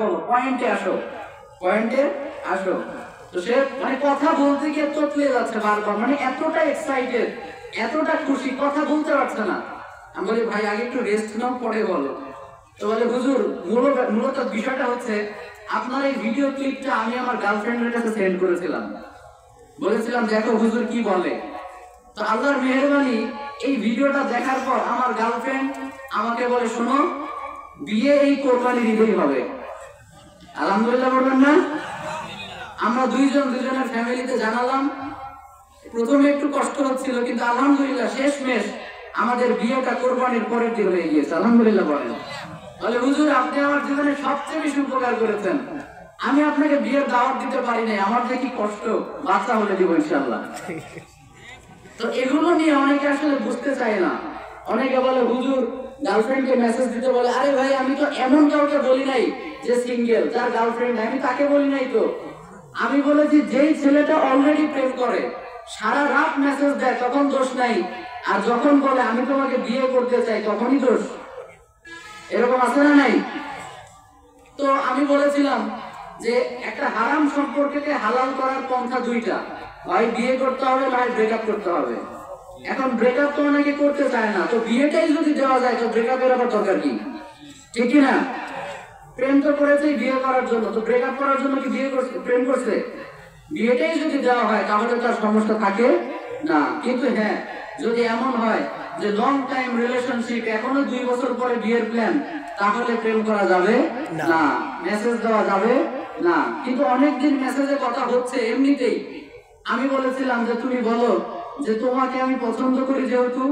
বলো, পয়েন্টে আসো, পয়েন্টে আসো। তো সে মানে কথা বলতে গিয়ে তোতলে যাচ্ছে বারবার, মানে এতটা এক্সাইটেড, এতটা খুশি, কথা বলতে পারছে না। আমি বলি ভাই আগে একটু রেস্ট নাও, পরে বলো। তো বলে হুজুর মূলত বিষয়টা হচ্ছে আপনার এই ভিডিও ক্লিপটা আমি আমার গার্লফ্রেন্ডের কাছে সেন্ড করেছিলাম, বলেছিলাম দেখো হুজুর কি বলে। তো আল্লাহর মেহেরবানি, এই ভিডিওটা দেখার পর আমার গার্লফ্রেন্ড আমাকে বলে শোনো, বিয়ে এই কোরবানির ঈদেই হবে। আলহামদুলিল্লাহ বলবেন না? আমরা দুজনের ফ্যামিলিতে জানালাম। প্রথমে একটু কষ্ট হচ্ছিল, কিন্তু আলহামদুলিল্লাহ শেষমেশ আমাদের বিয়েটা কোরবানির পরের দিন হয়ে গিয়েছে। আলহামদুলিল্লাহ বলেন। তাহলে হুজুর আপনি আমার জীবনে সবচেয়ে বেশি উপকার করেছেন, আমি আপনাকে বিয়ের দাওয়াত দিতে পারি নাই, আমার যে কি কষ্ট, বাচ্চা হলে দিব ইনশাআল্লাহ। তো এগুলো নিয়ে অনেকে আসলে বুঝতে চায় না। অনেকে বলে হুজুর গার্লফ্রেন্ডকে মেসেজ দিতে বলে, আরে ভাই আমি তো এমন কাউকে বলি নাই যে সিঙ্গেল, যার গার্লফ্রেন্ড আমি তাকে বলি নাই। তো আমি বলেছি যেই ছেলেটা অলরেডি প্রেম করে, সারা রাত মেসেজ দেয়, তখন দোষ নাই। আর যখন বলে আমি তোমাকে বিয়ে করতে চাই, তখনই দোষ। এরকম আছে না নাই? তো আমি বলেছিলাম যে একটা হারাম সম্পর্ককে হালাল করার পন্থা দুইটা, হয় বিয়ে করতে হবে, নয় ব্রেকআপ করতে হবে। এখন ব্রেকআপ তো অনেকে করতে চায় না, তো বিয়েটাই যদি দেওয়া যায় তো ব্রেকআপের আবার দরকার কি? ঠিক কি না? প্রেম তো করেছে বিয়ে করার জন্য, তো ব্রেকআপ করার জন্য কি বিয়ে করছে? প্রেম করছে? বিয়েটাই যদি দেওয়া হয় তাহলে তার সমস্যা থাকে না। কিন্তু হ্যাঁ, যদি এমন হয় যে লং টাইম রিলেশনশিপ, এখনো 2 বছর পরে বিয়ের প্ল্যান, তাহলে প্রেম করা যাবে না, মেসেজ দেওয়া যাবে না। কিন্তু অনেকদিন মেসেজে কথা হচ্ছে এমনিতেই। আমি বলেছিলাম যে তুমি বলো যে তোমাকে আমি পছন্দ করি, যেহেতু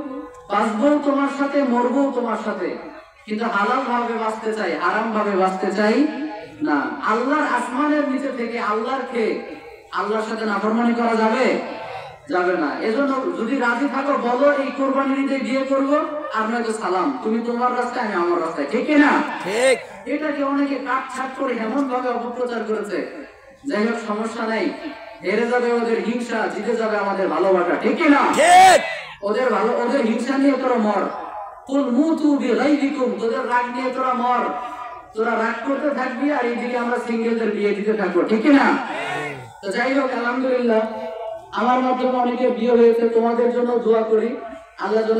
বাঁচবো তোমার সাথে, মরবো তোমার সাথে, কিন্তু হালাল ভাবে বাঁচতে চাই, আরাম ভাবে বাঁচতে চাই না। আল্লাহর আসমানের নিচে থেকে আল্লাহর খেয়ে আল্লাহর সাথে নাফরমানি করা যাবে? যাবে না। এজন্য যদি রাজি থাকো বলো এই কোরবানির ঈদে বিয়ে করবো, আর নয়তো সালাম, তুমি তোমার রাস্তায় আমি আমার রাস্তায়। ঠিক না? ঠিক। এটাকে অনেকে কাটছাট করে এমন ভাবে অপপ্রচার করেছে। যাই হোক, সমস্যা নাই, হেরে যাবে ওদের হিংসা, জিতে যাবে আমাদের ভালোবাসা। ঠিক না? ঠিক। ওদের হিংসা নিয়ে তোরা মর, কুল মুতু বিগাইরিকুম, তোদের রাগ নিয়ে তোরা মর, তোরা রাগ করতে থাকবি, আর এইদিকে আমরা সিঙ্গেলদের বিয়ে দিতে থাকবো। ঠিক না? তো যাই হোক, আলহামদুলিল্লাহ আমার মাধ্যমে অনেকে বিয়ে হয়েছে, তোমাদের জন্য দোয়া করি আল্লাহ যেন